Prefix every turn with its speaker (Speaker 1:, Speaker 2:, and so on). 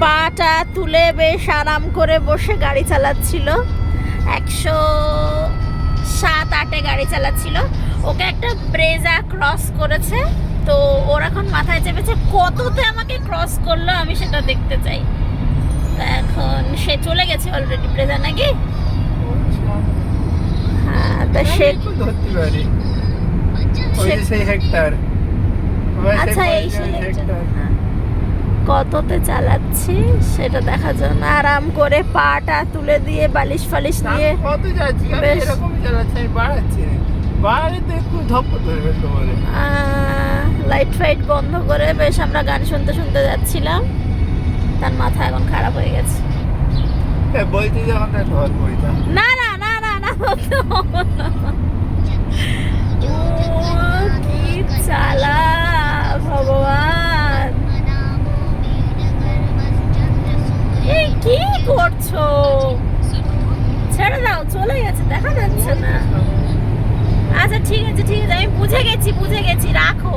Speaker 1: পাটা তুলে বেশ আরাম করে বসে গাড়ি চালাচ্ছিল। 107-8-এ গাড়ি চালাচ্ছিল। ওকে একটা ব্রেজা ক্রস করেছে, তো ওর এখন মাথায় চেপেছে কততে আমাকে ক্রস করলো, আমি সেটা দেখতে চাই। এখন সে চলে গেছে অলরেডি ব্রেজা, নাকি? হ্যাঁ, তা সে
Speaker 2: ধরতে পারি ওই যে সেই হেক্টর।
Speaker 1: আচ্ছা, এই সেই হেক্টর কততে চালাচ্ছি সেটা দেখার জন্য আরাম করে পাটা তুলে দিয়ে বালিশ ফালিশ নিয়ে
Speaker 2: কত যাচ্ছি, আমি এরকম চালাচ্ছি, আমি বাড়াচ্ছি না, বাড়ালে তো একটু ধপ্প ধরবে তোমার।
Speaker 1: লাইট ফাইট বন্ধ করে বেশ আমরা গান শুনতে শুনতে যাচ্ছিলাম। তার মাথা এখন খারাপ হয়ে গেছে।
Speaker 2: বলছি যখন তাই ধর বইটা।
Speaker 1: না না না না না, কি চালা ভগবান, এই কি করছো? ছেড়ে দাও, চলে গেছে, দেখা যাচ্ছে না। আচ্ছা ঠিক আছে ঠিক আছে, আমি বুঝে গেছি রাখো।